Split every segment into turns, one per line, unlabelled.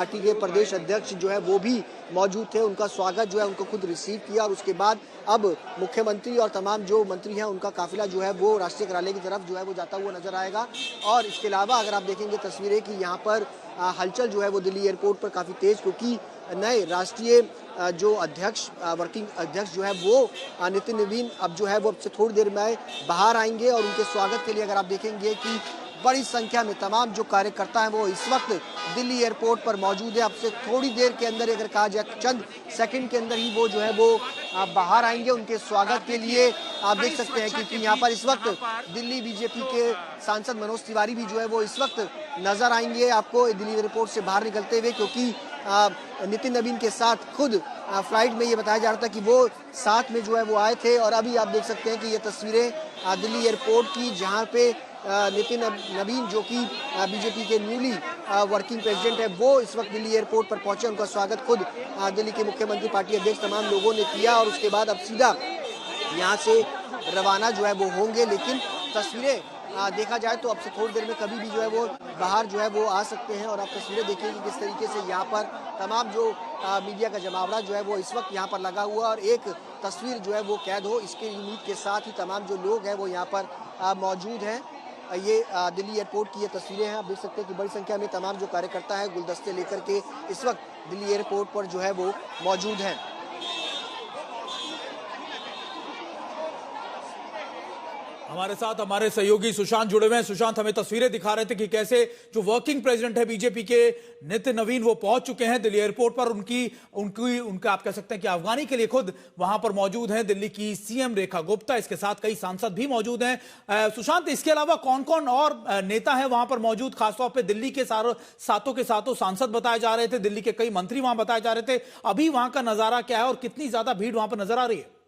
Party के प्रदेश अध्यक्ष जो है वो भी मौजूद थे। उनका स्वागत जो है उनको खुद रिसीव किया और उसके बाद अब मुख्यमंत्री और तमाम जो मंत्री हैं उनका काफिला जो है वो राष्ट्रीय कार्यालय की तरफ जो है वो जाता हुआ नजर आएगा। और इसके अलावा अगर आप देखेंगे तस्वीरें कि यहाँ पर हलचल जो है वो दिल्ली एयरपोर्ट पर काफी तेज, क्योंकि नए राष्ट्रीय जो अध्यक्ष वर्किंग अध्यक्ष जो है वो नितिन नवीन अब जो है वो अब से थोड़ी देर में बाहर आएंगे और उनके स्वागत के लिए अगर आप देखेंगे कि बड़ी संख्या में तमाम जो कार्यकर्ता हैं वो इस वक्त दिल्ली एयरपोर्ट पर मौजूद है। अब से थोड़ी देर के अंदर अगर कहा जाए चंद सेकंड के अंदर ही वो जो है वो बाहर आएंगे उनके स्वागत के लिए। आप देख सकते हैं कि यहाँ पर इस वक्त दिल्ली बीजेपी के सांसद मनोज तिवारी भी जो है वो इस वक्त नजर आएंगे आपको दिल्ली एयरपोर्ट से बाहर निकलते हुए, क्योंकि नितिन नवीन के साथ खुद फ्लाइट में ये बताया जा रहा था कि वो साथ में जो है वो आए थे। और अभी आप देख सकते हैं कि ये तस्वीरें दिल्ली एयरपोर्ट की, जहाँ पे नितिन नवीन जो कि बीजेपी के न्यूली वर्किंग प्रेसिडेंट है वो इस वक्त दिल्ली एयरपोर्ट पर पहुंचे। उनका स्वागत खुद दिल्ली के मुख्यमंत्री, पार्टी अध्यक्ष तमाम लोगों ने किया और उसके बाद अब सीधा यहाँ से रवाना जो है वो होंगे। लेकिन तस्वीरें देखा जाए तो अब से थोड़ी देर में कभी भी जो है वो बाहर जो है वो आ सकते हैं। और आप तस्वीरें देखिए कि किस तरीके से यहाँ पर तमाम जो मीडिया का जमावड़ा जो है वो इस वक्त यहाँ पर लगा हुआ और एक तस्वीर जो है वो कैद हो, इसके उम्मीद के साथ ही तमाम जो लोग हैं वो यहाँ पर मौजूद हैं। ये दिल्ली एयरपोर्ट की ये तस्वीरें हैं। आप देख सकते हैं कि बड़ी संख्या में तमाम जो कार्यकर्ता हैं गुलदस्ते लेकर के इस वक्त दिल्ली एयरपोर्ट पर जो है वो मौजूद हैं।
हमारे साथ हमारे सहयोगी सुशांत जुड़े हुए हैं। सुशांत, हमें तस्वीरें दिखा रहे थे कि कैसे जो वर्किंग प्रेसिडेंट है बीजेपी के नितिन नवीन वो पहुंच चुके हैं दिल्ली एयरपोर्ट पर। उनका आप कह सकते हैं कि अफगानी के लिए खुद वहां पर मौजूद हैं दिल्ली की सीएम रेखा गुप्ता, इसके साथ कई सांसद भी मौजूद हैं। सुशांत, इसके अलावा कौन कौन और नेता है वहां पर मौजूद? खासतौर पर दिल्ली के सातों के सातों सांसद बताए जा रहे थे, दिल्ली के कई मंत्री वहां बताए जा रहे थे। अभी वहां का नजारा क्या है और कितनी ज्यादा भीड़ वहां पर नजर आ रही है?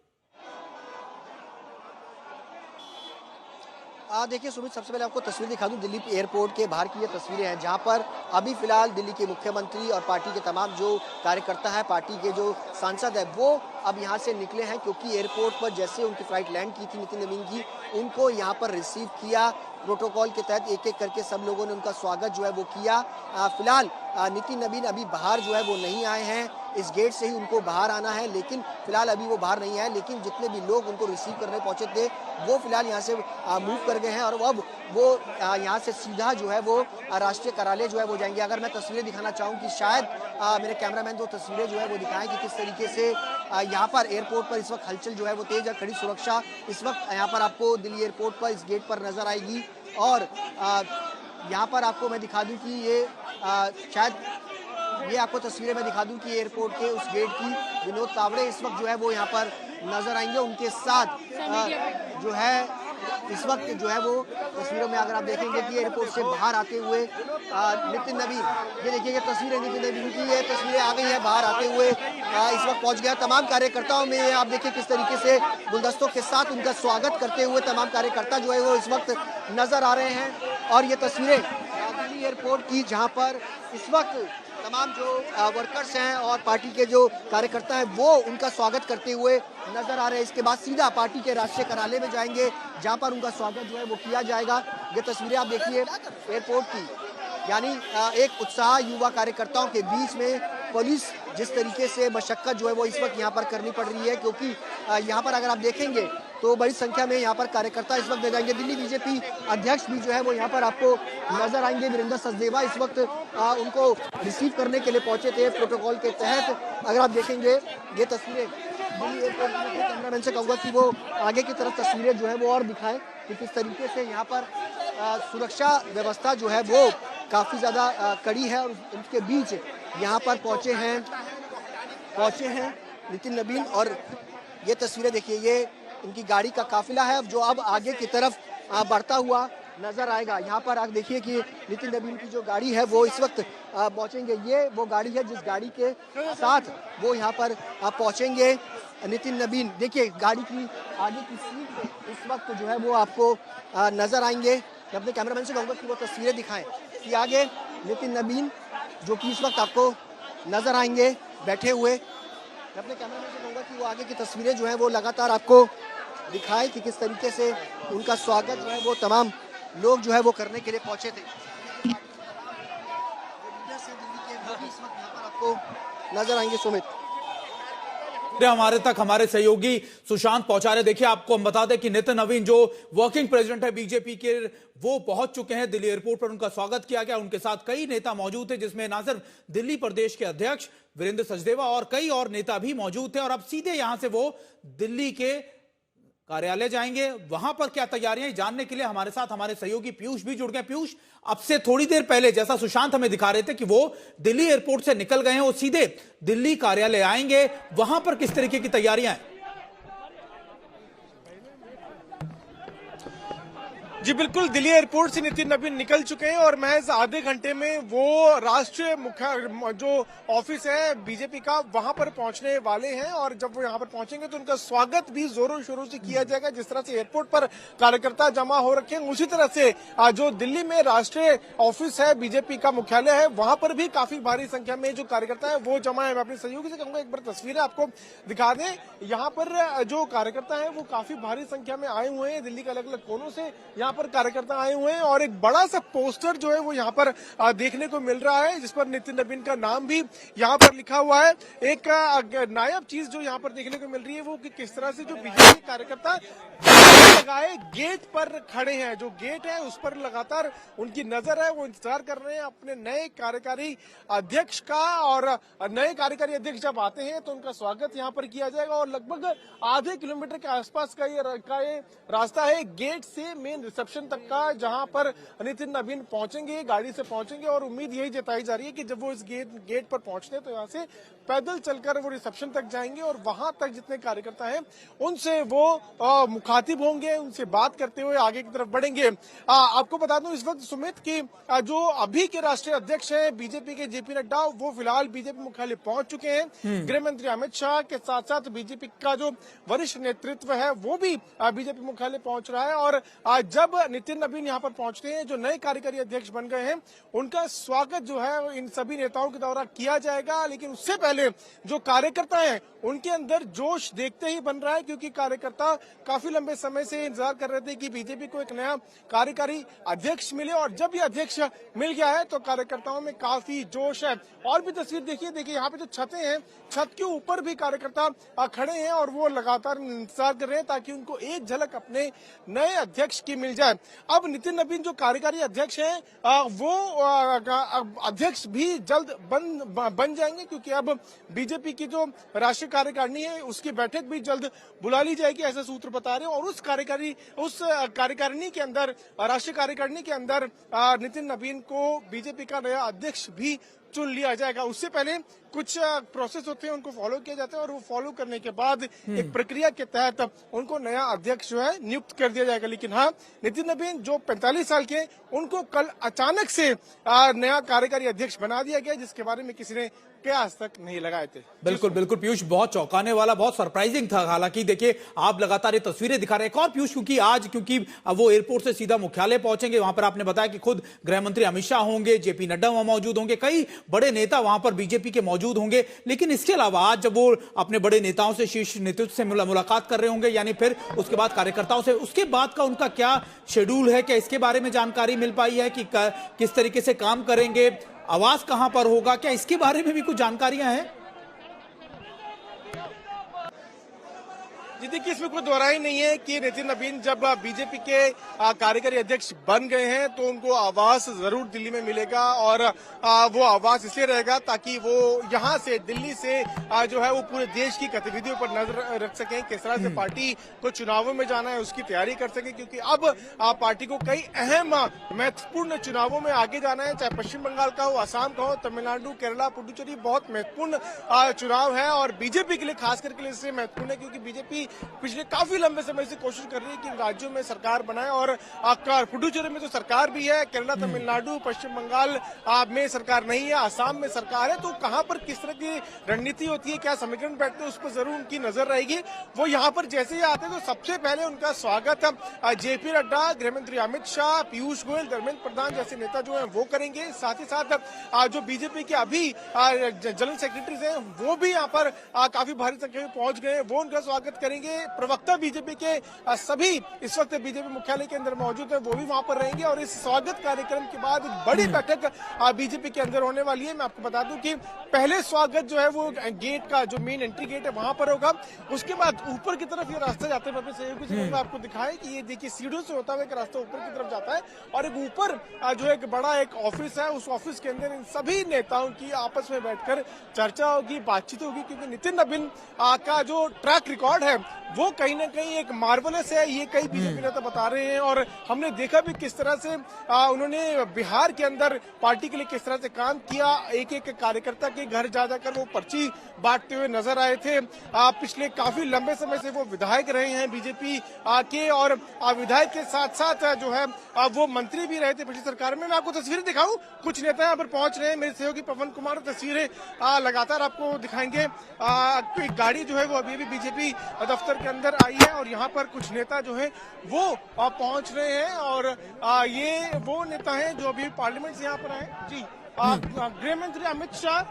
देखिए सुमित, सबसे पहले आपको तस्वीर दिखा दूं दिल्ली एयरपोर्ट के बाहर की ये तस्वीरें हैं, जहां पर अभी फिलहाल दिल्ली के मुख्यमंत्री और पार्टी के तमाम जो कार्यकर्ता है, पार्टी के जो सांसद है वो अब यहां से निकले हैं, क्योंकि एयरपोर्ट पर जैसे उनकी फ्लाइट लैंड की थी नितिन नवीन की, उनको यहां पर रिसीव किया। प्रोटोकॉल के तहत एक एक करके सब लोगों ने उनका स्वागत जो है वो किया। फिलहाल नितिन नवीन अभी बाहर जो है वो नहीं आए हैं, इस गेट से ही उनको बाहर आना है, लेकिन फिलहाल अभी वो बाहर नहीं आए। लेकिन जितने भी लोग उनको रिसीव करने पहुंचे थे वो फिलहाल यहाँ से मूव कर गए हैं और अब वो यहाँ से सीधा जो है वो राष्ट्रीय कार्यालय जो है वो जाएंगे। अगर मैं तस्वीरें दिखाना चाहूँ कि शायद मेरे कैमरामैन जो तस्वीरें जो है वो दिखाएं कि किस तरीके से यहाँ पर एयरपोर्ट पर इस वक्त हलचल जो है वो तेज है। कड़ी सुरक्षा इस वक्त यहाँ पर आपको दिल्ली एयरपोर्ट पर इस गेट पर नजर आएगी। और यहाँ पर आपको मैं दिखा दूं कि ये शायद ये आपको तस्वीरें मैं दिखा दूं कि एयरपोर्ट के उस गेट की विनोद तावड़े इस वक्त जो है वो यहाँ पर नजर आएंगे। उनके साथ जो है इस वक्त जो है वो तस्वीरों में अगर आप देखेंगे कि एयरपोर्ट से बाहर आते हुए नितिन नवीन, ये देखिए तस्वीरें नितिन नवीन की, ये तस्वीरें आ गई है बाहर आते हुए इस वक्त पहुंच गया। तमाम कार्यकर्ताओं में आप देखिए किस तरीके से गुलदस्तों के साथ उनका स्वागत करते हुए तमाम कार्यकर्ता जो है वो इस वक्त नजर आ रहे हैं। और ये तस्वीरें दिल्ली एयरपोर्ट की, जहाँ पर इस वक्त तमाम जो वर्कर्स हैं और पार्टी के जो कार्यकर्ता हैं वो उनका स्वागत करते हुए नजर आ रहे हैं। इसके बाद सीधा पार्टी के राष्ट्रीय कार्यालय में जाएंगे, जहां पर उनका स्वागत जो है वो किया जाएगा। ये तस्वीरें आप देखिए एयरपोर्ट की, यानी एक उत्साह युवा कार्यकर्ताओं के बीच में पुलिस जिस तरीके से मशक्कत जो है वो इस वक्त यहाँ पर करनी पड़ रही है, क्योंकि यहाँ पर अगर आप देखेंगे तो बड़ी संख्या में यहाँ पर कार्यकर्ता इस वक्त जाएंगे। दिल्ली बीजेपी अध्यक्ष भी जो है वो यहाँ पर आपको नजर आएंगे। वीरेंद्र सचदेवा इस वक्त उनको रिसीव करने के लिए पहुंचे थे प्रोटोकॉल के तहत। अगर आप देखेंगे ये तस्वीरें दिल्ली एयरपोर्ट में, कैमरामैन से कहूँगा कि वो आगे की तरफ तस्वीरें जो है वो और दिखाएं कि किस तरीके से यहाँ पर सुरक्षा व्यवस्था जो है वो काफ़ी ज़्यादा कड़ी है। और उनके बीच यहाँ पर पहुँचे हैं नितिन नवीन। और ये तस्वीरें देखिए, ये इनकी गाड़ी का काफिला है जो अब आगे की तरफ बढ़ता हुआ नजर आएगा। यहाँ पर आप देखिए कि नितिन नवीन की जो गाड़ी है वो इस वक्त पहुंचेंगे। ये वो गाड़ी है जिस गाड़ी के साथ वो यहाँ पर पहुंचेंगे नितिन नवीन। देखिए गाड़ी की आगे की सीट पे इस वक्त जो है वो आपको नजर आएंगे। मैं अपने कैमरामैन से कहूँगा कि वो तस्वीरें दिखाएं कि आगे नितिन नवीन जो कि इस वक्त आपको नजर आएंगे बैठे हुए। मैं अपने कैमरामैन से कहूँगा कि वो आगे की तस्वीरें जो है वो लगातार आपको दिखाएं कि किस तरीके से उनका स्वागत जो है वो तमाम लोग जो है वो करने के लिए पहुंचे थे। इस वक्त यहाँ पर आपको नजर आएंगे सुमित।
हमारे तक हमारे सहयोगी सुशांत पहुंचा रहे। देखिए, आपको हम बता दें कि नितिन नवीन जो वर्किंग प्रेसिडेंट है बीजेपी के, वो पहुंच चुके हैं दिल्ली एयरपोर्ट पर। उनका स्वागत किया गया। उनके साथ कई नेता मौजूद थे, जिसमें ना सिर्फ दिल्ली प्रदेश के अध्यक्ष वीरेंद्र सचदेवा और कई और नेता भी मौजूद थे। और अब सीधे यहां से वो दिल्ली के कार्यालय जाएंगे। वहां पर क्या तैयारियां जानने के लिए हमारे साथ हमारे सहयोगी पीयूष भी जुड़ गए। पीयूष, अब से थोड़ी देर पहले जैसा सुशांत हमें दिखा रहे थे कि वो दिल्ली एयरपोर्ट से निकल गए हैं, वो सीधे दिल्ली कार्यालय आएंगे। वहां पर किस तरीके की तैयारियां हैं?
जी बिल्कुल, दिल्ली एयरपोर्ट से नितिन नवीन निकल चुके हैं और महज आधे घंटे में वो राष्ट्रीय मुख्य जो ऑफिस है बीजेपी का, वहां पर पहुंचने वाले हैं। और जब वो यहां पर पहुंचेंगे तो उनका स्वागत भी जोरों शोरों से किया जाएगा। जिस तरह से एयरपोर्ट पर कार्यकर्ता जमा हो रखे हैं, उसी तरह से जो दिल्ली में राष्ट्रीय ऑफिस है बीजेपी का मुख्यालय है, वहां पर भी काफी भारी संख्या में जो कार्यकर्ता है वो जमा है। मैं अपने सहयोगी से कहूंगा एक बार तस्वीरें आपको दिखा दें। यहाँ पर जो कार्यकर्ता है वो काफी भारी संख्या में आए हुए हैं, दिल्ली के अलग अलग कोनों से यहाँ पर कार्यकर्ता आए हुए हैं। और एक बड़ा सा पोस्टर जो है वो यहाँ पर देखने को मिल रहा है, जिस पर नितिन नवीन का नाम भी यहाँ पर लिखा हुआ है। एक नायाब चीज जो यहाँ पर देखने को मिल रही है वो कि किस तरह से जो बीजेपी कार्यकर्ता लगाए गेट पर खड़े हैं। जो गेट है उस पर लगातार उनकी नजर है, वो इंतजार कर रहे हैं अपने नए कार्यकारी अध्यक्ष का। और नए कार्यकारी अध्यक्ष जब आते हैं तो उनका स्वागत यहाँ पर किया जाएगा। और लगभग आधे किलोमीटर के आसपास का ये रास्ता है गेट से मेन रिसेप्शन तक का, जहां पर नितिन नवीन पहुंचेंगे, गाड़ी से पहुंचेंगे। और उम्मीद यही जताई जा रही है कि जब वो इस गेट पर पहुंचते हैं तो यहाँ से पैदल चलकर वो रिसेप्शन तक जाएंगे और वहां तक जितने कार्यकर्ता हैं उनसे वो मुखातिब होंगे, उनसे बात करते हुए आगे की तरफ बढ़ेंगे। आपको बता दूं इस वक्त सुमित की जो अभी के राष्ट्रीय अध्यक्ष हैं बीजेपी के जेपी नड्डा, वो फिलहाल बीजेपी मुख्यालय पहुंच चुके हैं। गृह मंत्री अमित शाह के साथ साथ बीजेपी का जो वरिष्ठ नेतृत्व है वो भी बीजेपी मुख्यालय पहुंच रहा है। और जब नितिन नवीन यहाँ पर पहुंचते हैं, जो नए कार्यकारी अध्यक्ष बन गए हैं, उनका स्वागत जो है इन सभी नेताओं के द्वारा किया जाएगा। लेकिन उससे पहले जो कार्यकर्ता हैं उनके अंदर जोश देखते ही बन रहा है, क्योंकि कार्यकर्ता काफी लंबे समय से इंतजार कर रहे थे कि बीजेपी को एक नया कार्यकारी अध्यक्ष मिले। और जब ये अध्यक्ष मिल गया है तो कार्यकर्ताओं में काफी जोश है। और भी तस्वीर देखिए यहाँ पे जो छतें हैं, छत के ऊपर भी कार्यकर्ता खड़े हैं और वो लगातार इंतजार कर रहे हैं ताकि उनको एक झलक अपने नए अध्यक्ष की मिल जाए। अब नितिन नवीन जो कार्यकारी अध्यक्ष हैं वो अध्यक्ष भी जल्द बन जाएंगे, क्योंकि अब बीजेपी की जो राष्ट्रीय कार्यकारिणी है उसकी बैठक भी जल्द बुला ली जाएगी, ऐसे सूत्र बता रहे हैं। और उस कार्यकारिणी के अंदर, राष्ट्रीय कार्यकारिणी के अंदर नितिन नवीन को बीजेपी का नया अध्यक्ष भी चुन लिया जाएगा। उससे पहले कुछ प्रोसेस होते हैं, उनको फॉलो किया जाता है और वो फॉलो करने के बाद एक प्रक्रिया के तहत उनको नया अध्यक्ष जो है नियुक्त कर दिया जाएगा। लेकिन हाँ, नितिन नवीन जो 45 साल के, उनको कल अचानक से नया कार्यकारी अध्यक्ष बना दिया गया, जिसके बारे में किसी ने आज तक नहीं लगाए थे।
बिल्कुल बिल्कुल पीयूष, बहुत चौंकाने वाला, बहुत सरप्राइजिंग था। हालांकि देखिए, आप लगातार ये तस्वीरें दिखा रहे हैं। एक और पीयूष, क्योंकि वो एयरपोर्ट से सीधा मुख्यालय पहुंचेंगे, वहां पर आपने बताया कि खुद गृह मंत्री अमित शाह होंगे, जेपी नड्डा वहां मौजूद होंगे, कई बड़े नेता वहां पर बीजेपी के मौजूद होंगे। लेकिन इसके अलावा आज जब वो अपने बड़े नेताओं से, शीर्ष नेतृत्व से मुलाकात कर रहे होंगे, यानी फिर उसके बाद कार्यकर्ताओं से, उसके बाद का उनका क्या शेड्यूल है, क्या इसके बारे में जानकारी मिल पाई है कि किस तरीके से काम करेंगे, आवास कहां पर होगा, क्या इसके बारे में भी कुछ जानकारियां हैं?
जी देखिए, इसमें कोई दोहराई नहीं है कि नितिन नवीन जब बीजेपी के कार्यकारी अध्यक्ष बन गए हैं तो उनको आवास जरूर दिल्ली में मिलेगा। और वो आवास इसलिए रहेगा ताकि वो यहाँ से, दिल्ली से जो है वो पूरे देश की गतिविधियों पर नजर रख सकें, किस तरह से पार्टी को चुनावों में जाना है उसकी तैयारी कर सकें। क्योंकि अब पार्टी को कई अहम महत्वपूर्ण चुनावों में आगे जाना है, चाहे पश्चिम बंगाल का हो, असम का हो, तमिलनाडु, केरला, पुडुचेरी, बहुत महत्वपूर्ण चुनाव है। और बीजेपी के लिए खास करके इसलिए महत्वपूर्ण है क्योंकि बीजेपी पिछले काफी लंबे समय से कोशिश कर रही है कि इन राज्यों में सरकार बनाए। और पुडुचेरी में तो सरकार भी है, केरला, तमिलनाडु, पश्चिम बंगाल में सरकार नहीं है, असम में सरकार है। तो कहां पर किस तरह की रणनीति होती है, क्या समीकरण बैठते हैं, उस पर जरूर उनकी नजर रहेगी। वो यहाँ पर जैसे ही आते हैं तो सबसे पहले उनका स्वागत जेपी नड्डा, गृहमंत्री अमित शाह, पीयूष गोयल, धर्मेंद्र प्रधान जैसे नेता जो है वो करेंगे। साथ ही साथ जो बीजेपी के अभी जनरल सेक्रेटरीज हैं वो भी यहाँ पर काफी भारी संख्या में पहुंच गए, वो उनका स्वागत करेंगे। करेंगे। प्रवक्ता बीजेपी के सभी इस वक्त बीजेपी मुख्यालय के अंदर मौजूद है, वो भी वहां पर रहेंगे और इस स्वागत कार्यक्रम के बाद एक बड़ी बैठक बीजेपी के अंदर होने वाली है। मैं आपको बता दूं कि पहले स्वागत जो है वो गेट का जो मेन एंट्री गेट है वहां पर होगा। उसके बाद ऊपर की तरफ ये रास्ता जाते हुए अपने सहयोगी से मैं आपको दिखाएं कि ये देखिए सीढ़ियों से होता हुआ एक रास्ता ऊपर की तरफ जाता है और एक ऊपर जो एक बड़ा एक ऑफिस है, उस ऑफिस के अंदर इन सभी नेताओं की आपस में बैठकर चर्चा होगी, बातचीत होगी, क्योंकि नितिन नबीन का जो ट्रैक रिकॉर्ड है वो कहीं ना कहीं एक मार्वलस है, ये कई बीजेपी नेता बता रहे हैं। और हमने देखा भी किस तरह से उन्होंने बिहार के अंदर पार्टी के लिए किस तरह से काम किया, एक एक कार्यकर्ता के घर जा जाकर वो पर्ची बांटते हुए नजर आए थे। पिछले काफी लंबे समय से वो विधायक रहे हैं बीजेपी के और विधायक के साथ साथ जो है वो मंत्री भी रहे थे पिछली सरकार में। मैं आपको तस्वीरें दिखाऊं, कुछ नेता यहाँ पर पहुंच रहे हैं, मेरे सहयोगी पवन कुमार तस्वीरें लगातार आपको दिखाएंगे। एक गाड़ी जो है वो अभी भी बीजेपी दफ्तर के अंदर आई है और यहाँ पर कुछ नेता जो है वो पहुंच रहे हैं और ये वो नेता हैं जो अभी पार्लियामेंट से यहाँ पर आए। जी, गृह मंत्री अमित शाह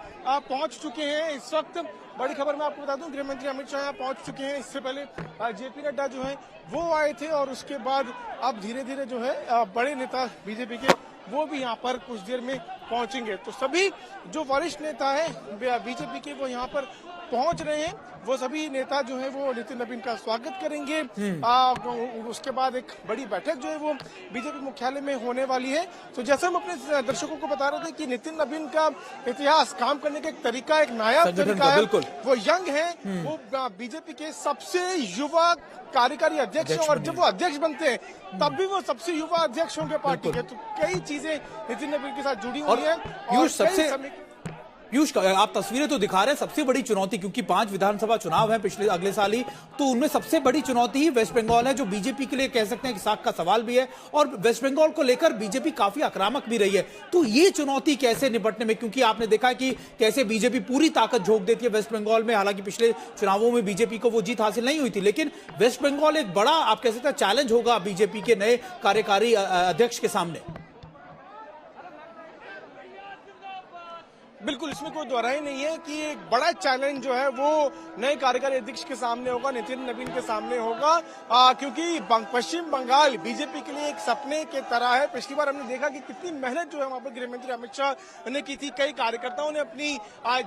पहुंच चुके हैं इस वक्त। बड़ी खबर मैं आपको बता दूं, गृह मंत्री अमित शाह यहाँ पहुंच चुके हैं। इससे पहले जेपी नड्डा जो है वो आए थे और उसके बाद अब धीरे धीरे जो है बड़े नेता बीजेपी के वो भी यहाँ पर कुछ देर में पहुंचेंगे। तो सभी जो वरिष्ठ नेता हैं बीजेपी के वो यहाँ पर पहुंच रहे हैं। वो सभी नेता जो है वो नितिन नबीन का स्वागत करेंगे। उसके बाद एक बड़ी बैठक जो है वो बीजेपी मुख्यालय में होने वाली है। तो जैसे हम अपने दर्शकों को बता रहे थे कि नितिन नबीन का इतिहास, काम करने का एक तरीका, एक नायाब तरीका है। वो यंग है, वो बीजेपी के सबसे युवा कार्यकारी अध्यक्ष हैं और जब वो अध्यक्ष बनते हैं तब भी वो सबसे युवा अध्यक्ष होंगे पार्टी के। तो कई चीजें नितिन नबीन के साथ जुड़ी हुई है। और
पीयूष, आप तस्वीरें तो दिखा रहे हैं, सबसे बड़ी चुनौती, क्योंकि 5 विधानसभा चुनाव है पिछले अगले साल ही, तो उनमें सबसे बड़ी चुनौती ही वेस्ट बंगाल है, जो बीजेपी के लिए कह सकते हैं कि साख का सवाल भी है और वेस्ट बंगाल को लेकर बीजेपी काफी आक्रामक भी रही है। तो ये चुनौती कैसे निपटने में, क्योंकि आपने देखा कि कैसे बीजेपी पूरी ताकत झोंक देती है वेस्ट बंगाल में। हालांकि पिछले चुनावों में बीजेपी को वो जीत हासिल नहीं हुई थी, लेकिन वेस्ट बंगाल एक बड़ा, आप कह सकते हैं, चैलेंज होगा बीजेपी के नए कार्यकारी अध्यक्ष के सामने।
बिल्कुल, इसमें कोई दोहराई नहीं है कि एक बड़ा चैलेंज जो है वो नए कार्यकारी अध्यक्ष के सामने होगा, नितिन नबीन के सामने होगा, क्योंकि पश्चिम बंगाल बीजेपी के लिए एक सपने के तरह है। पिछली बार हमने देखा कि कितनी मेहनत जो है वहां पर गृह मंत्री अमित शाह ने की थी। कई कार्यकर्ताओं ने अपनी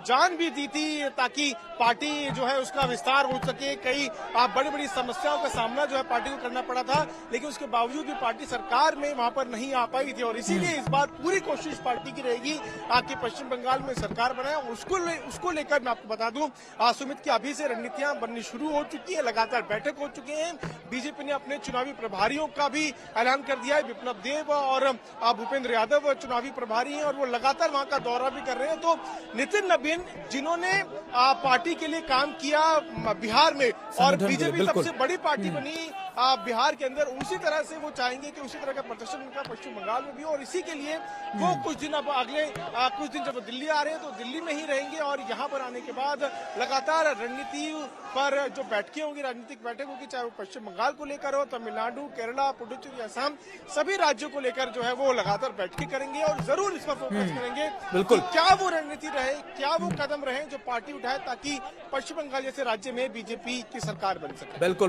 जान भी दी थी ताकि पार्टी जो है उसका विस्तार हो सके। कई बड़ी बड़ी समस्याओं का सामना जो है पार्टी को करना पड़ा था, लेकिन उसके बावजूद भी पार्टी सरकार में वहां पर नहीं आ पाई थी और इसीलिए इस बार पूरी कोशिश पार्टी की रहेगी कि पश्चिम बंगाल में सरकार बनाए। उसको लेकर मैं आपको बता दूं, सुमित की अभी से रणनीतियां बननी शुरू हो चुकी है, लगातार बैठक हो चुके हैं। बीजेपी ने अपने चुनावी प्रभारियों का भी ऐलान कर दिया है। विप्लव देव और भूपेंद्र यादव चुनावी प्रभारी हैं और वो लगातार वहां का दौरा भी कर रहे हैं। तो नितिन नबीन, जिन्होंने पार्टी के लिए काम किया बिहार में और बीजेपी सबसे बड़ी पार्टी बनी बिहार के अंदर, उसी तरह से वो चाहेंगे कि उसी तरह का प्रदर्शन उनका पश्चिम बंगाल में भी। और इसी के लिए वो कुछ दिन अब अगले कुछ दिन जब दिल्ली आ रहे हैं तो दिल्ली में ही रहेंगे और यहाँ पर आने के बाद लगातार रणनीति पर जो बैठकें होंगी, राजनीतिक बैठक होगी, चाहे वो पश्चिम बंगाल को लेकर हो, तमिलनाडु, केरला, पुडुचेरी, असम, सभी राज्यों को लेकर जो है वो लगातार बैठकें करेंगे और जरूर इस पर फोकस करेंगे। बिल्कुल, क्या वो रणनीति रहे, क्या वो कदम रहे जो पार्टी उठाए ताकि पश्चिम बंगाल जैसे राज्य में बीजेपी की सरकार बन सके।
बिल्कुल।